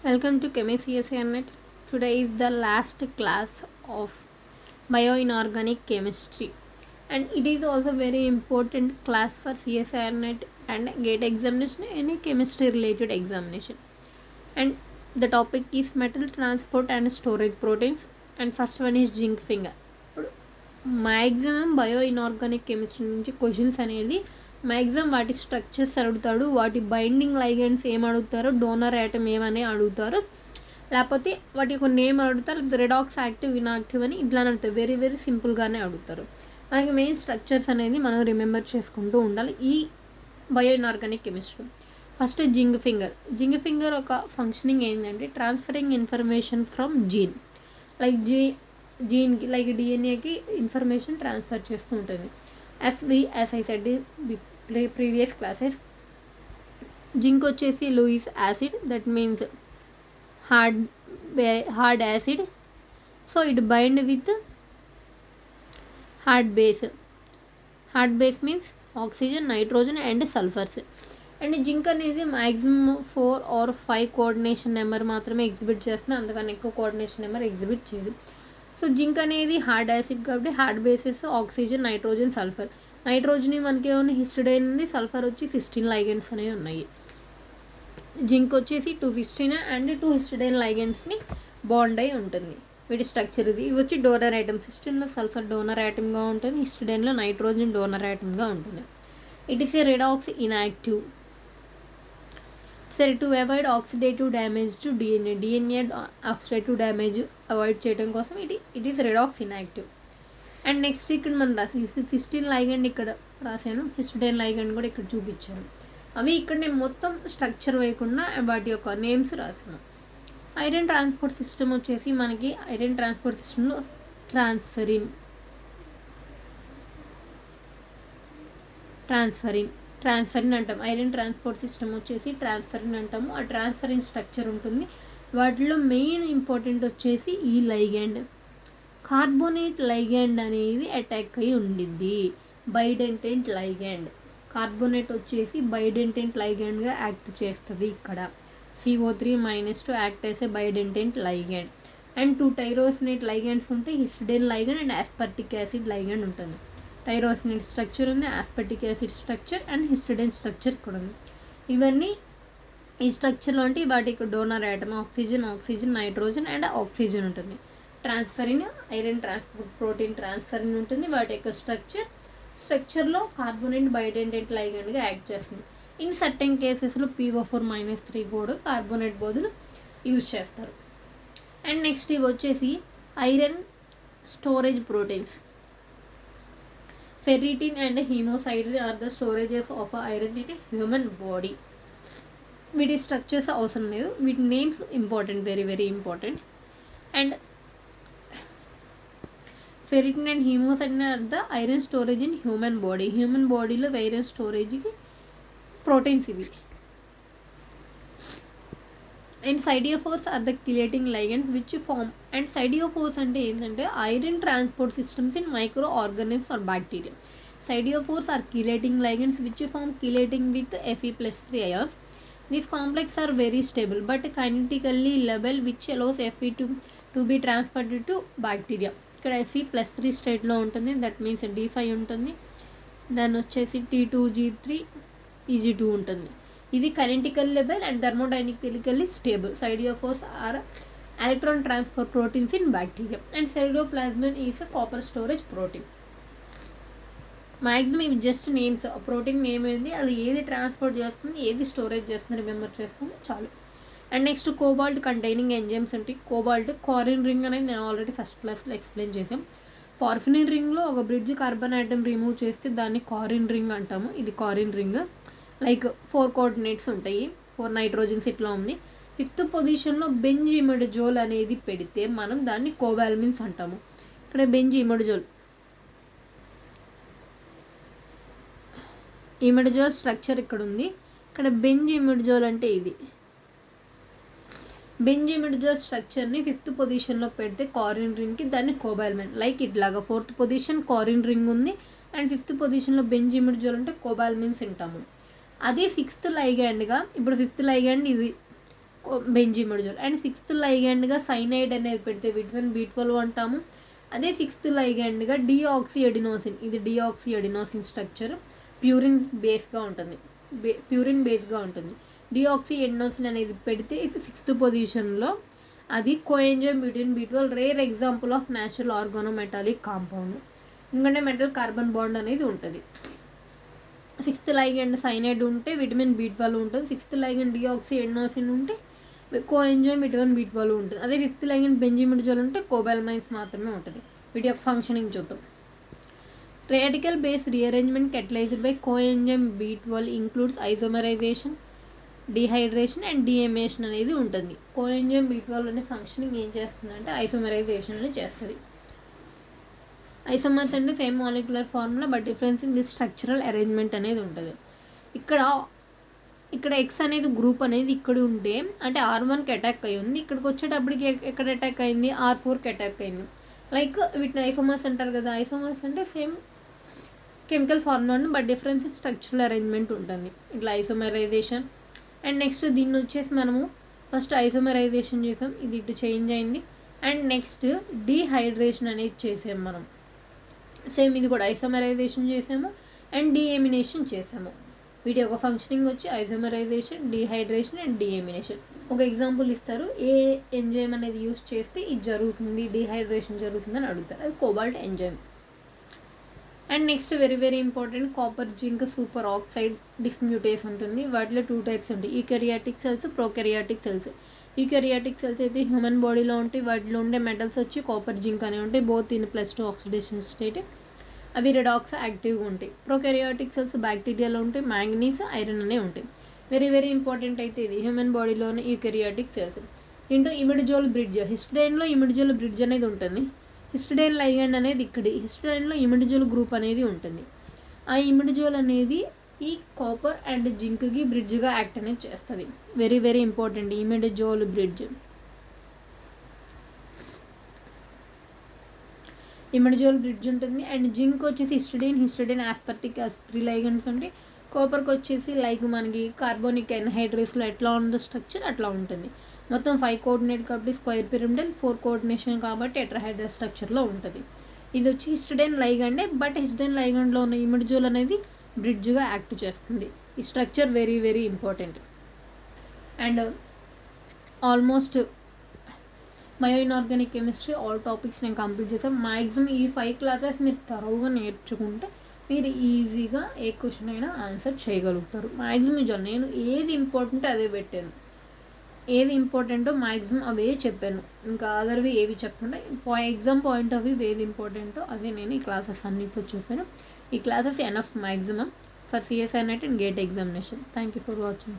Welcome to ChemCSA Net. Today is the last class of Bioinorganic Chemistry, and it is also very important class for CSIR Net and GATE examination, any chemistry related examination. And the topic is metal transport and storage proteins, and first one is zinc finger. Maximum bio inorganic chemistry నుంచి questions అనేది maximum వాటి structures అడుగుతాడు, వాటి binding ligands ఏం అడుగుతారో, donor item ఏమని అడుగుతారు, లేకపోతే వాటి యొక్క నేమ్ అడుగుతారు, రెడాక్స్ యాక్టివ్ ఇన్యాక్టివ్ అని ఇట్లానే అడుగుతారు. వెరీ వెరీ సింపుల్గానే అడుగుతారు. మనకి మెయిన్ స్ట్రక్చర్స్ అనేది మనం రిమెంబర్ చేసుకుంటూ ఉండాలి ఈ bio inorganic chemistry. First zinc finger ఒక ఫంక్షనింగ్ ఏంటంటే transferring information from gene, like జీన్కి లైక్ డిఎన్ఏకి ఇన్ఫర్మేషన్ ట్రాన్స్ఫర్ చేస్తూ ఉంటుంది. As I said previous classes, zinc వచ్చేసి Lewis acid, that means hard acid. So it bind with hard base means oxygen, nitrogen and sulphurs. And zinc అనేది maximum 4 or 5 coordination number మాత్రమే exhibit చేస్తుంది, అందుకని ఎక్కువ coordination number exhibit చేయదు. So zinc అనేది hard acid కాబట్టి hard bases oxygen, nitrogen, sulphur. Nitrogen మనకి ఏమైనా హిస్టిడైన్ ఉంది, సల్ఫర్ వచ్చి సిస్టీన్ లైగెండ్స్ అనేవి ఉన్నాయి. జింక్ వచ్చేసి 2 సిస్టీన్ అండ్ 2 హిస్టిడైన్ లైగెండ్స్ని బాండ్ అయి ఉంటుంది. వీటి స్ట్రక్చర్ ఇది వచ్చి డోనర్ ఐటమ్. సిస్టీన్లో సల్ఫర్ డోనర్ ఐటమ్గా ఉంటుంది, హిస్టిడైన్లో నైట్రోజన్ డోనర్ ఐటమ్గా ఉంటుంది. It is a redox inactive. సరే, to avoid oxidative damage to DNA oxidative damage avoid చేయడం కోసం it is redox inactive. And next ఇక్కడ మనం రాసి సిస్టీన్ లైగెండ్ ఇక్కడ రాశాను, హిస్టిడైన్ లైగెండ్ కూడా ఇక్కడ చూపించాను. అవి ఇక్కడ నేను మొత్తం స్ట్రక్చర్ వేయకుండా వాటి యొక్క నేమ్స్ రాసాను. ఐరన్ ట్రాన్స్పోర్ట్ సిస్టమ్ వచ్చేసి మనకి ఐరన్ ట్రాన్స్పోర్ట్ సిస్టంలో ట్రాన్స్ఫరిన్ అంటాం. ఐరన్ ట్రాన్స్పోర్ట్ సిస్టమ్ వచ్చేసి ట్రాన్స్ఫరిన్ అంటాము. ఆ ట్రాన్స్ఫరిన్ స్ట్రక్చర్ ఉంటుంది. వాటిలో మెయిన్ ఇంపార్టెంట్ వచ్చేసి ఈ లైగెండ్, కార్బోనేట్ లైగెండ్ అనేది అటాక్ అయి ఉండిద్ది. బైడెంటెంట్ లైగెండ్, కార్బోనేట్ వచ్చేసి బైడెంటెంట్ లైగెండ్గా యాక్ట్ చేస్తుంది. ఇక్కడ CO3- యాక్ట్ చేసే bidentate ligand. And 2 tyrosinate ligands ఉంటాయి, histidine ligand and aspartic acid ligand ఉంటుంది. టైరోసినేట్ స్ట్రక్చర్ ఉంది, aspartic acid structure and histidine structure కూడా ఉంది. ఇవన్నీ ఈ స్ట్రక్చర్లో అంటే వాటికి donor atom oxygen, nitrogen and oxygen ఉంటుంది. Transferrin, iron transport protein transferrin ఉంటుంది. వాటి యొక్క స్ట్రక్చర్లో కార్బోనేట్ బైడెంటెంట్ లైగెండ్గా యాక్ట్ చేస్తుంది. ఇన్ సర్టెన్ కేసెస్లో PO4-3 కూడా కార్బోనేట్ బదులు యూజ్ చేస్తారు. అండ్ నెక్స్ట్ ఇవి వచ్చేసి iron storage proteins. Ferritin and hemosiderin are the storages of iron in human body. వీటి స్ట్రక్చర్స్ అవసరం లేదు, వీటి names important, very very important. And ferritin and hemosiderin are the iron storage in human బాడీలో iron స్టోరేజ్కి proteins ఇవి. And siderophores are the chelating ligands which form. And siderophores అంటే ఏంటంటే iron transport systems in micro organisms or bacteria. Siderophores are chelating ligands which form chelating with Fe+3 ions. These complex are very stable but kinetically labile which allows Fe to be transported to bacteria. ఇక్కడ Fe+3 స్టేట్లో ఉంటుంది, that means D5 ఉంటుంది, దాన్ని వచ్చేసి T2G3 EG2 ఉంటుంది. ఇది kinetical level and thermodynamically stable. Siderophores are electron transport proteins in bacteria. And cytoplasmin is a copper storage protein. Maximum ఇవి just names. Protein name ఏంటి, అది ఏది ట్రాన్స్పోర్ట్ చేస్తుంది, ఏది స్టోరేజ్ చేస్తుంది రిమెంబర్ చేసుకుంటే చాలు. And next cobalt containing enzymes ఉంటాయి. కారిన్ రింగ్ అనేది నేను ఆల్రెడీ ఫస్ట్ క్లాస్లో ఎక్స్ప్లెయిన్ చేసాం. పార్ఫినిన్ రింగ్లో ఒక బ్రిడ్జ్ కార్బన్ ఆటమ్ రిమూవ్ చేస్తే దాన్ని కారిన్ రింగ్ అంటాము. ఇది కారిన్ రింగ్. లైక్ 4 కోఆర్డినేట్స్ ఉంటాయి, 4 నైట్రోజన్స్ ఇట్లా ఉంది. 5th పొజిషన్లో బెంజిమిడజోల్ అనేది పెడితే మనం దాన్ని కోబాల్మిన్స్ అంటాము. ఇక్కడ బెంజిమిడజోల్ స్ట్రక్చర్ ఇక్కడ ఉంది. ఇక్కడ బెంజిమిడజోల్ అంటే ఇది. బెంజిమిడజోల్ స్ట్రక్చర్ని 5th పొజిషన్లో పెడితే కారిన్ రింగ్కి దాన్ని కోబాల్మిన్. లైక్ ఇట్లాగా 4th పొజిషన్ కారిన్ రింగ్ ఉంది అండ్ 5th పొజిషన్లో బెంజిమిడజోల్ అంటే కోబాల్మిన్స్ అంటాము. అదే 6th లైగెండ్గా, ఇప్పుడు 5th లైగెండ్ ఇది బెంజిమిడజోల్. అండ్ 6th లైగండ్గా సైనైడ్ అనేది పెడితే విటమిన్ B12 అంటాము. అదే 6th లైగండ్గా డిఆక్సిఎడినోసిన్, ఇది డిఆక్సిఎడినోసిన్ స్ట్రక్చర్ ప్యూరిన్ బేస్గా ఉంటుంది, డిఆక్సిఎడినోసిన్ అనేది పెడితే ఇది 6th పొజిషన్లో, అది coenzyme between B12, rare example of natural organometallic compound, ఎందుకంటే మెటల్ కార్బన్ బాండ్ అనేది ఉంటుంది. 6th లైగండ్ సైనైడ్ ఉంటే విటమిన్ B12 ఉంటుంది, 6th లైగండ్ డిఆక్సిఎడినోసిన్ ఉంటే కోఎంజైమ్ విటమిన్ B12 ఉంటుంది. అదే 5th లైగండ్ బెంజిమిడజోల్ ఉంటే కోబాల్మైన్స్ మాత్రమే ఉంటుంది. వీటి యొక్క ఫంక్షనింగ్ చూద్దాం. Radical base rearrangement catalyzed by coenzyme B12 includes isomerisation, dehydration and deamination అనేది ఉంటుంది. కోఎంజైమ్ B12 అనే ఫంక్షనింగ్ ఏం చేస్తుందంటే ఐసోమరైజేషన్ అనేది చేస్తుంది. ఐసోమర్స్ అంటే same molecular formula but difference in the structural arrangement అనేది ఉంటుంది. ఇక్కడ ఎక్స్ అనేది గ్రూప్ అనేది ఇక్కడ ఉంటే అంటే R1కి అటాక్ అయ్యి ఉంది, ఇక్కడికి వచ్చేటప్పటికి ఎక్కడ అటాక్ అయింది, R4కి అటాక్ అయింది. లైక్ వీటిని ఐసోమర్స్ అంటారు కదా. ఐసోమర్స్ అంటే same chemical formula but difference in structural arrangement ఉంటుంది. ఇట్లా ఐసోమరైజేషన్. అండ్ నెక్స్ట్ దీన్ని వచ్చేసి మనము ఫస్ట్ ఐసోమరైజేషన్ చేసాం, ఇది ఇటు చేంజ్ అయింది. అండ్ నెక్స్ట్ డీహైడ్రేషన్ అనేది చేసాము మనం, సేమ్ ఇది కూడా ఐసోమరైజేషన్ చేసాము అండ్ డిఎమినేషన్ చేసాము. వీటి యొక్క ఫంక్షనింగ్ వచ్చి ఐసోమరైజేషన్, డీహైడ్రేషన్ అండ్ డిఎమినేషన్. ఒక ఎగ్జాంపుల్ ఇస్తారు, ఏ ఎంజైమ్ అనేది యూస్ చేస్తే ఇది జరుగుతుంది, డీహైడ్రేషన్ జరుగుతుందని అడుగుతారు, అది cobalt enzyme. And next very very important, copper zinc super oxide dismutase ఉంటుంది. వాటిలో 2 టైప్స్ ఉంటాయి, eukaryotic cells, prokaryotic cells. Eukaryotic cells అయితే హ్యూమన్ బాడీలో ఉంటాయి, వాటిలో ఉండే మెటల్స్ వచ్చి కాపర్ జింక్ అనేవి ఉంటాయి, బోత్ ఇన్ +2 ఆక్సిడేషన్ స్టేట్, అవి రెడాక్స్ యాక్టివ్గా ఉంటాయి. ప్రోకారియాటిక్ సెల్స్ బ్యాక్టీరియాలో ఉంటాయి, మ్యాంగనీస్, ఐరన్ అనేవి ఉంటాయి. వెరీ వెరీ ఇంపార్టెంట్ అయితే ఇది హ్యూమన్ బాడీలోని యూకారియాటిక్ సెల్స్. దీంట్లో ఇమిడజోల్ బ్రిడ్జ్, హిస్టిడైన్లో ఇమిడజోల్ బ్రిడ్జ్ అనేది ఉంటుంది. హిస్టిడైన్ లైగండ్ అనేది ఇక్కడ, హిస్టిడైన్లో ఇమిడజోల్ గ్రూప్ అనేది ఉంటుంది. ఆ ఇమిడజోల్ అనేది ఈ కాపర్ అండ్ జింక్కి బ్రిడ్జ్గా యాక్ట్ అనేది చేస్తుంది. Very very important imidazole bridge. Imidazole bridge ఉంటుంది. అండ్ జింక్ వచ్చేసి హిస్టిడైన్ ఆస్పర్టిక్ 3 లైగండ్స్ ఉంటాయి. కాపర్కి వచ్చేసి లైక్ మనకి కార్బోనిక్ ఎన్హైడ్రేస్లో ఎట్లా ఉందో స్ట్రక్చర్ అట్లా ఉంటుంది. మొత్తం 5 కోఆర్డినేట్ కాబట్టి స్క్వేర్ పిరమిడల్, 4 కోఆర్డినేషన్ కాబట్టి టెట్రాహైడ్రల్ స్ట్రక్చర్లో ఉంటుంది. ఇది వచ్చి హిస్టిడైన్ లైగండే, బట్ హిస్టిడైన్ లైగండ్లో ఉన్న ఇమిడజోల్ అనేది బ్రిడ్జ్గా యాక్ట్ చేస్తుంది. ఈ structure very very important. And almost మయో ఇన్ఆర్గానిక్ కెమిస్ట్రీ ఆల్ టాపిక్స్ నేను కంప్లీట్ చేసాను. మ్యాక్సిమం ఈ 5 క్లాసెస్ మీరు త్వరగా నేర్చుకుంటే మీరు ఈజీగా ఏ క్వశ్చన్ అయినా ఆన్సర్ చేయగలుగుతారు. మ్యాక్సిమం నేను ఏది ఇంపార్టెంట్ అదే పెట్టాను, ఏది ఇంపార్టెంటో మ్యాక్సిమం అవే చెప్పాను, ఇంకా అదర్వి ఏవి చెప్పకుండా ఎగ్జామ్ పాయింట్ ఆఫ్ వ్యూ ఏది ఇంపార్టెంటో అదే నేను ఈ క్లాసెస్ అన్నిట్లో చెప్పాను. ఈ classes enough maximum for CSIR NET and gate examination. Thank you for watching.